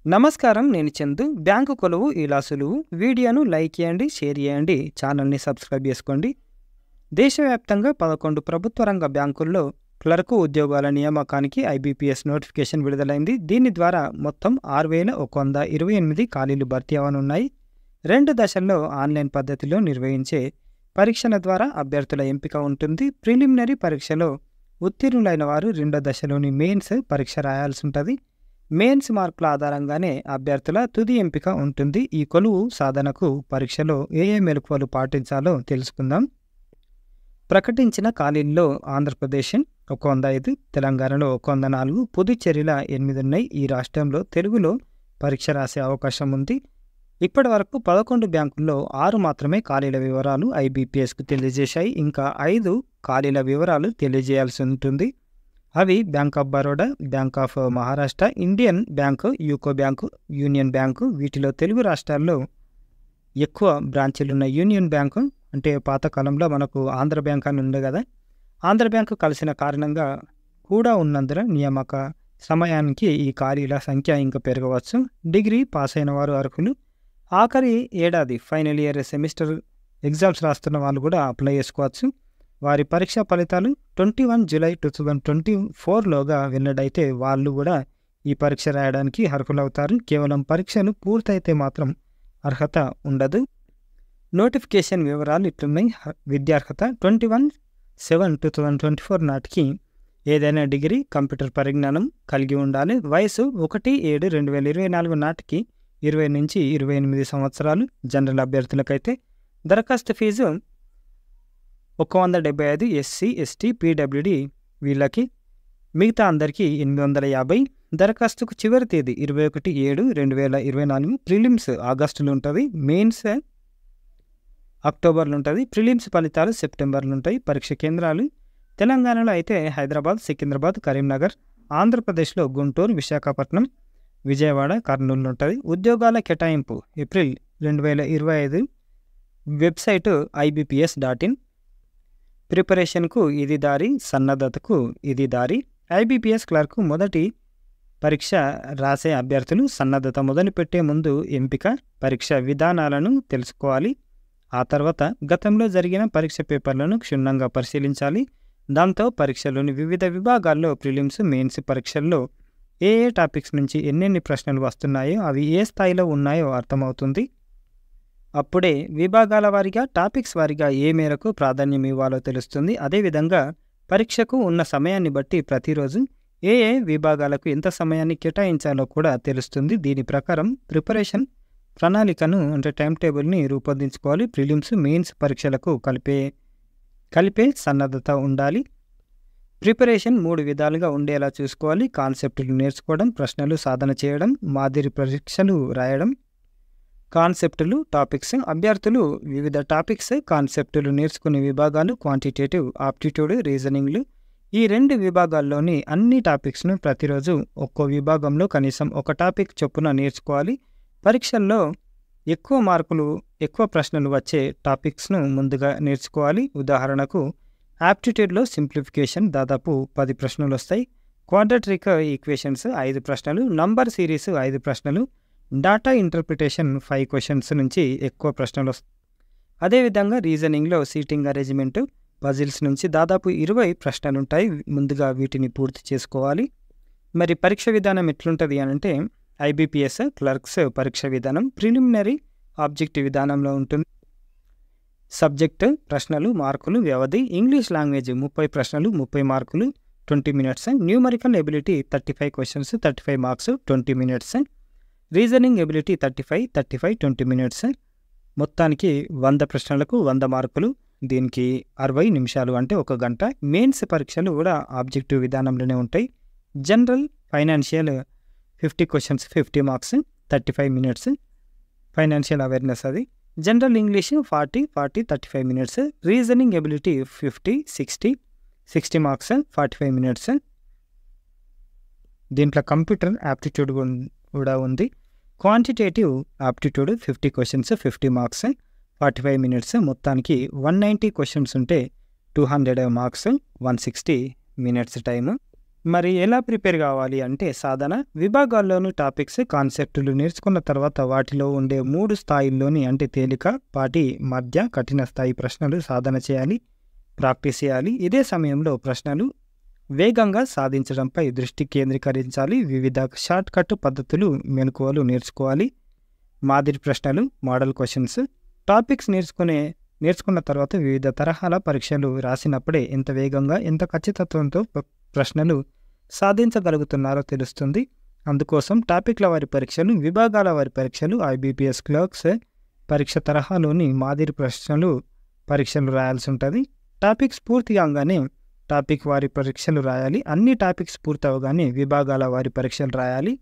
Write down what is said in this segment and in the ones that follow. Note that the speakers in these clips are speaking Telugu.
నమస్కారం. నేను చందు. బ్యాంకు కొలువు ఇలా సులువు. వీడియోను లైక్ చేయండి, షేర్ చేయండి, ఛానల్ని సబ్స్క్రైబ్ చేసుకోండి. దేశవ్యాప్తంగా 11 ప్రభుత్వ రంగ బ్యాంకుల్లో క్లర్కు ఉద్యోగాల నియామకానికి ఐబీపీఎస్ నోటిఫికేషన్ విడుదలైంది. దీని ద్వారా మొత్తం 6128 ఖాళీలు భర్తీ అవనున్నాయి. 2 దశల్లో ఆన్లైన్ పద్ధతిలో నిర్వహించే పరీక్షల ద్వారా అభ్యర్థుల ఎంపిక ఉంటుంది. ప్రిలిమినరీ పరీక్షలో ఉత్తీర్ణులైన వారు 2వ దశలోని మెయిన్స్ పరీక్ష రాయాల్సి ఉంటుంది. మెయిన్స్ మార్కుల ఆధారంగానే అభ్యర్థుల తుది ఎంపిక ఉంటుంది. ఈ కొలువు సాధనకు పరీక్షలో ఏ మెలకువలు పాటించాలో తెలుసుకుందాం. ప్రకటించిన ఖాళీల్లో ఆంధ్రప్రదేశ్ 105, తెలంగాణలో 104, పుదుచ్చేరిలో 8 ఉన్నాయి. ఈ రాష్ట్రంలో తెలుగులో పరీక్ష రాసే అవకాశం ఉంది. ఇప్పటి వరకు 11 బ్యాంకుల్లో 6 మాత్రమే ఖాళీల వివరాలు ఐబీపీఎస్కు తెలియజేశాయి. ఇంకా 5 ఖాళీల వివరాలు తెలియజేయాల్సి ఉంటుంది. అవి bank of Baroda, bank of Maharashtra, Indian bank, UCO bank, union bank. వీటిలో తెలుగు రాష్ట్రాల్లో ఎక్కువ బ్రాంచీలున్న యూనియన్ బ్యాంకు, అంటే పాతకాలంలో మనకు ఆంధ్ర బ్యాంక్ అని ఉంది కదా, ఆంధ్ర బ్యాంకు కలిసిన కారణంగా కూడా ఉన్నందున నియామక సమయానికి ఈ ఖాళీల సంఖ్య ఇంకా పెరగవచ్చు. డిగ్రీ పాస్ అయిన వారు అర్హులు. ఆఖరి ఏడాది ఫైనల్ ఇయర్ సెమిస్టర్ ఎగ్జామ్స్ రాస్తున్న వాళ్ళు కూడా అప్లై చేసుకోవచ్చు. వారి పరీక్షా ఫలితాలు 21 జూలై 2024లోగా వెల్లడైతే వాళ్ళు కూడా ఈ పరీక్ష రాయడానికి అర్హులవుతారు. కేవలం పరీక్షలు పూర్తయితే మాత్రం అర్హత ఉండదు. నోటిఫికేషన్ వివరాలు ఇట్లున్నాయి. విద్యార్హత 21/7/2024 నాటికి ఏదైనా డిగ్రీ, కంప్యూటర్ పరిజ్ఞానం కలిగి ఉండాలి. వయసు 1/7/2024 నాటికి 20 నుంచి 28 సంవత్సరాలు. జనరల్ అభ్యర్థులకైతే దరఖాస్తు ఫీజు 175, ఎస్సీ, ఎస్టీ, పీడబ్ల్యూడీ వీళ్ళకి, మిగతా అందరికీ 850. దరఖాస్తుకు చివరి తేదీ 21/7/2024. ప్రిలిమ్స్ ఆగస్టులో ఉంటుంది, మెయిన్స్ అక్టోబర్లో ఉంటుంది. ప్రిలిమ్స్ ఫలితాలు సెప్టెంబర్లో ఉంటాయి. పరీక్ష కేంద్రాలు తెలంగాణలో అయితే హైదరాబాద్, సికింద్రాబాద్, కరీంనగర్. ఆంధ్రప్రదేశ్లో గుంటూరు, విశాఖపట్నం, విజయవాడ, కర్నూలు ఉంటుంది. ఉద్యోగాల కేటాయింపు ఏప్రిల్ 2025. Website ibps.in. ప్రిపరేషన్కు ఇది దారి, సన్నద్ధతకు ఇది దారి. ఐబీపీఎస్ క్లర్కు మొదటి పరీక్ష రాసే అభ్యర్థులు సన్నద్ధత మొదలుపెట్టే ముందు ఎంపిక పరీక్ష విధానాలను తెలుసుకోవాలి. ఆ తర్వాత గతంలో జరిగిన పరీక్ష పేపర్లను క్షుణ్ణంగా పరిశీలించాలి. దాంతో పరీక్షలోని వివిధ విభాగాల్లో ప్రిలిమ్స్, మెయిన్స్ పరీక్షల్లో ఏ టాపిక్స్ నుంచి ఎన్నెన్ని ప్రశ్నలు వస్తున్నాయో, అవి ఏ స్థాయిలో ఉన్నాయో అర్థమవుతుంది. అప్పుడే విభాగాల వారీగా, టాపిక్స్ వారీగా ఏ మేరకు ప్రాధాన్యం ఇవ్వాలో తెలుస్తుంది. అదేవిధంగా పరీక్షకు ఉన్న సమయాన్ని బట్టి ప్రతిరోజు ఏ విభాగాలకు ఎంత సమయాన్ని కేటాయించాలో కూడా తెలుస్తుంది. దీని ప్రకారం ప్రిపరేషన్ ప్రణాళికను, అంటే టైం టేబుల్ని రూపొందించుకోవాలి. ప్రిలిమ్స్, మెయిన్స్ పరీక్షలకు కలిపే సన్నద్ధత ఉండాలి. ప్రిపరేషన్ 3 విధాలుగా ఉండేలా చూసుకోవాలి. కాన్సెప్టులు నేర్చుకోవడం, ప్రశ్నలు సాధన చేయడం, మాదిరి పరీక్షలు రాయడం. కాన్సెప్టులు, టాపిక్స్. అభ్యర్థులు వివిధ టాపిక్స్, కాన్సెప్టులు నేర్చుకునే విభాగాలు క్వాంటిటేటివ్, ఆప్టిట్యూడ్, రీజనింగ్లు. ఈ 2 విభాగాల్లోని అన్ని టాపిక్స్ను ప్రతిరోజు ఒక్కో విభాగంలో కనీసం ఒక టాపిక్ చొప్పున నేర్చుకోవాలి. పరీక్షల్లో ఎక్కువ మార్కులు, ఎక్కువ ప్రశ్నలు వచ్చే టాపిక్స్ను ముందుగా నేర్చుకోవాలి. ఉదాహరణకు ఆప్టిట్యూడ్లో సింప్లిఫికేషన్ దాదాపు 10 ప్రశ్నలు వస్తాయి. క్వాడ్రాటిక్ ఈక్వేషన్స్ 5 ప్రశ్నలు, నంబర్ సిరీస్ 5 ప్రశ్నలు, డాటా ఇంటర్ప్రిటేషన్ 5 క్వశ్చన్స్ నుంచి ఎక్కువ ప్రశ్నలు వస్తాయి. అదేవిధంగా రీజనింగ్లో సీటింగ్ అరేంజ్మెంట్, పజిల్స్ నుంచి దాదాపు 20 ప్రశ్నలు ఉంటాయి. ముందుగా వీటిని పూర్తి చేసుకోవాలి. మరి పరీక్ష విధానం ఎట్లుంటుంది అంటే, ఐబీపీఎస్ క్లర్క్స్ పరీక్ష విధానం ప్రిలిమినరీ ఆబ్జెక్టివ్ విధానంలో ఉంటుంది. సబ్జెక్టు ప్రశ్నలు, మార్కులు, వ్యవధి. ఇంగ్లీష్ లాంగ్వేజ్ 30 ప్రశ్నలు, 30 మార్కులు, 20 minutes. Numerical ability 35 questions, 35 marks, 20 minutes. Reasoning ability 35, 20 minutes. మొత్తానికి 100 ప్రశ్నలకు 100 మార్కులు. దీనికి 60 నిమిషాలు, అంటే 1 గంట. మెయిన్స్ పరీక్షలు కూడా ఆబ్జెక్టివ్ విధానంలోనే ఉంటాయి. General, financial 50 questions, 50 marks, 35 minutes. Financial awareness అది. General English 40, 35 minutes. Reasoning ability 50, 60 marks, 45 minutes. దీంట్లో కంప్యూటర్ యాప్టిట్యూడ్ కూడా ఉంది. Quantitative aptitude 50 questions, 50 marks, 45 minutes. మొత్తానికి 190 క్వశ్చన్స్ ఉంటే 200 మార్క్స్, 160 మినిట్స్ టైము. మరి ఎలా ప్రిపేర్ కావాలి అంటే సాధన విభాగాల్లోని టాపిక్స్ కాన్సెప్టులు నేర్చుకున్న తర్వాత వాటిలో ఉండే 3 స్థాయిల్లోని అంటే తేలిక పాటి మధ్య కఠిన స్థాయి ప్రశ్నలు సాధన చేయాలి, ప్రాక్టీస్ చేయాలి. ఇదే సమయంలో ప్రశ్నలు వేగంగా సాధించడంపై దృష్టి కేంద్రీకరించాలి. వివిధ షార్ట్ కట్ పద్ధతులు మెలకువలు నేర్చుకోవాలి. మాదిరి ప్రశ్నలు మోడల్ క్వశ్చన్స్ టాపిక్స్ నేర్చుకున్న తర్వాత వివిధ తరహాల పరీక్షలు రాసినప్పుడే ఎంత వేగంగా ఎంత ఖచ్చితత్వంతో ప్రశ్నలు సాధించగలుగుతున్నారో తెలుస్తుంది. అందుకోసం టాపిక్ల వారి పరీక్షలు, విభాగాల వారి పరీక్షలు, IBPS క్లర్క్స్ పరీక్ష తరహాలోని మాదిరి పరీక్షలు రాయాల్సి ఉంటుంది. టాపిక్స్ పూర్తి కాగానే టాపిక్ వారి పరీక్షలు రాయాలి. అన్ని టాపిక్స్ పూర్తి అవగానే విభాగాల వారి పరీక్షలు రాయాలి.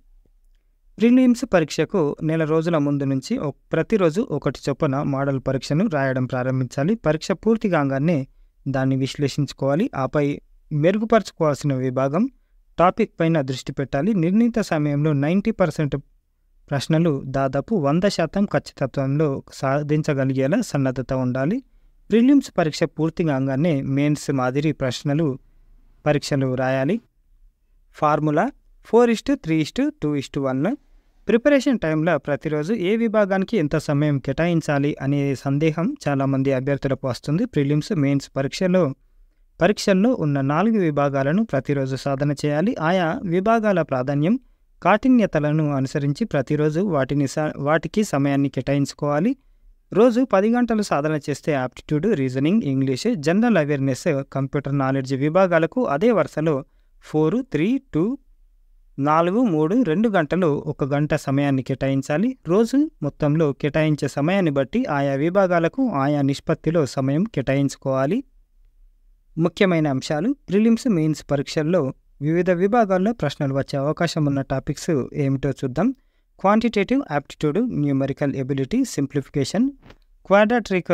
ప్రిలిమ్స్ పరీక్షకు నెల రోజుల ముందు నుంచి ప్రతిరోజు ఒకటి చొప్పున మోడల్ పరీక్షను రాయడం ప్రారంభించాలి. పరీక్ష పూర్తి కాగానే దాన్ని విశ్లేషించుకోవాలి. ఆపై మెరుగుపరచుకోవాల్సిన విభాగం టాపిక్ పైన దృష్టి పెట్టాలి. నిర్ణీత సమయంలో 90% ప్రశ్నలు దాదాపు 100% ఖచ్చితత్వంలో సాధించగలిగేలా సన్నద్ధత ఉండాలి. ప్రిలిమ్స్ పరీక్ష పూర్తి కాగానే మెయిన్స్ మాదిరి పరీక్షలు రాయాలి. ఫార్ములా 4:3:2:1 ప్రిపరేషన్ టైంలో ప్రతిరోజు ఏ విభాగానికి ఎంత సమయం కేటాయించాలి అనే సందేహం చాలామంది అభ్యర్థులకు వస్తుంది. ప్రిలిమ్స్ మెయిన్స్ పరీక్షల్లో ఉన్న 4 విభాగాలను ప్రతిరోజు సాధన చేయాలి. ఆయా విభాగాల ప్రాధాన్యం కాఠిన్యతలను అనుసరించి ప్రతిరోజు వాటికి సమయాన్ని కేటాయించుకోవాలి. రోజు 10 గంటలు సాధన చేస్తే aptitude, reasoning, English, general awareness, computer knowledge విభాగాలకు అదే వరుసలో 4, 3, 2, 4, 3, 2 గంటలు 1 గంట సమయాన్ని కేటాయించాలి. రోజు మొత్తంలో కేటాయించే సమయాన్ని బట్టి ఆయా విభాగాలకు ఆయా నిష్పత్తిలో సమయం కేటాయించుకోవాలి. ముఖ్యమైన అంశాలు ప్రిలిమ్స్ మెయిన్స్ పరీక్షల్లో వివిధ విభాగాల్లో ప్రశ్నలు వచ్చే అవకాశం ఉన్న టాపిక్స్ ఏమిటో చూద్దాం. Quantitative aptitude, numerical ability, simplification, quadratic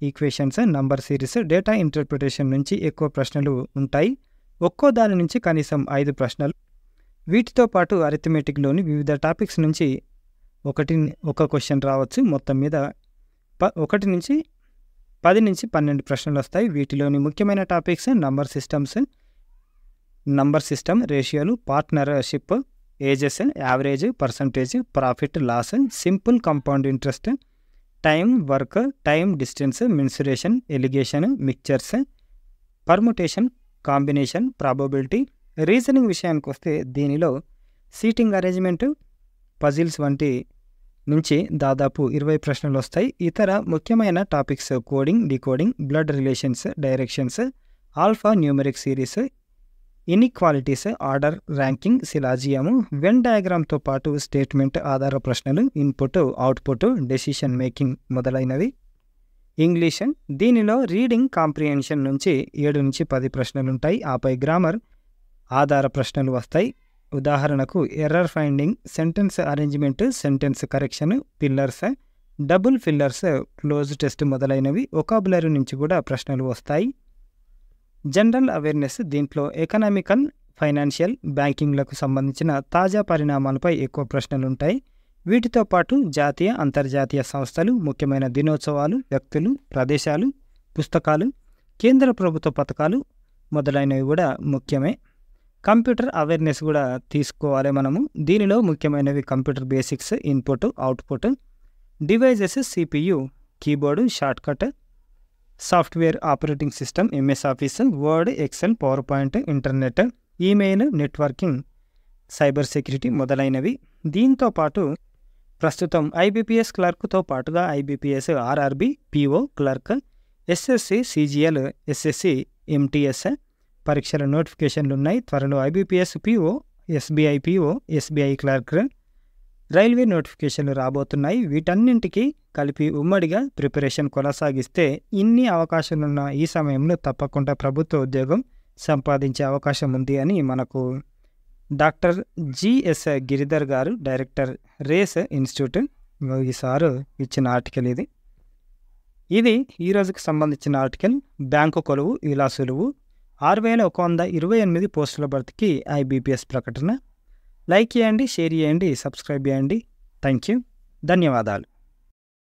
equations, number series, data interpretation నుంచి ఎక్కువ ప్రశ్నలు ఉంటాయి. ఒక్కో దాని నుంచి కనీసం 5 ప్రశ్నలు. వీటితో పాటు అరిథమెటిక్లోని వివిధ టాపిక్స్ నుంచి ఒక క్వశ్చన్ రావచ్చు. మొత్తం మీద 1 నుంచి 10 నుంచి 12 ప్రశ్నలు వస్తాయి. వీటిలోని ముఖ్యమైన టాపిక్స్ నంబర్ సిస్టమ్, రేషియోలు, partnership, ages, average, percentage, profit loss, simple compound interest, time, work, time, distance, mensuration, alligation, mixtures, permutation, combination, probability. Reasoning విషయానికి వస్తే దీనిలో సీటింగ్ అరేంజ్మెంట్, పజిల్స్ వంటి నుంచి దాదాపు 20 ప్రశ్నలు వస్తాయి. ఇతర ముఖ్యమైన topics coding, decoding, blood relations, directions, alpha numeric series, inequalities, order, ranking, syllogism, Venn డయాగ్రామ్తో పాటు స్టేట్మెంట్ ఆధార ప్రశ్నలు, ఇన్పుట్, అవుట్పుట్, డెసిషన్ మేకింగ్ మొదలైనవి. ఇంగ్లీష్ దీనిలో రీడింగ్ కాంప్రిహెన్షన్ నుంచి 7 నుంచి 10 ప్రశ్నలుంటాయి. ఆపై గ్రామర్ ఆధార ప్రశ్నలు వస్తాయి. ఉదాహరణకు error finding, sentence arrangement, sentence correction, pillars, double fillers, cloze test మొదలైనవి. వొకాబులరీ నుంచి కూడా ప్రశ్నలు వస్తాయి. జనరల్ అవేర్నెస్ దీంట్లో ఎకనామికల్, ఫైనాన్షియల్, బ్యాంకింగ్లకు సంబంధించిన తాజా పరిణామాలపై ఎక్కువ ప్రశ్నలుంటాయి. వీటితో పాటు జాతీయ, అంతర్జాతీయ సంస్థలు, ముఖ్యమైన దినోత్సవాలు, వ్యక్తులు, ప్రదేశాలు, పుస్తకాలు, కేంద్ర ప్రభుత్వ పథకాలు మొదలైనవి కూడా ముఖ్యమే. కంప్యూటర్ అవేర్నెస్ కూడా తీసుకోవాలి మనము. దీనిలో ముఖ్యమైనవి computer basics, input, output, devices, CPU, keyboard, shortcut, software operating system, MS Office, Word, Excel, PowerPoint, internet, email, networking, cyber security మొదలైనవి. దీంతో పాటు ప్రస్తుతం IBPS క్లర్క్తో పాటుగా IBPS RRB, PO clerk, SSC, CGL, SSC, MTS పరీక్షల నోటిఫికేషన్లు ఉన్నాయి. త్వరలో IBPS PO, SBI PO, SBI clerk, railway నోటిఫికేషన్లు రాబోతున్నాయి. వీటన్నింటికి కలిపి ఉమ్మడిగా ప్రిపరేషన్ కొనసాగిస్తే ఇన్ని అవకాశాలున్న ఈ సమయంలో తప్పకుండా ప్రభుత్వ ఉద్యోగం సంపాదించే అవకాశం ఉంది అని మనకు డాక్టర్ GS గిరిధర్ గారు, డైరెక్టర్ రేస్ ఇన్స్టిట్యూట్, ఈ సారు ఇచ్చిన ఆర్టికల్ ఇది ఈరోజుకి సంబంధించిన ఆర్టికల్. బ్యాంకు కొలువు ఇలా సులువు, 6128 పోస్టుల భర్తీకి IBPS ప్రకటన. లైక్ చేయండి, షేర్ చేయండి, సబ్స్క్రైబ్ చేయండి. థ్యాంక్ యూ, ధన్యవాదాలు.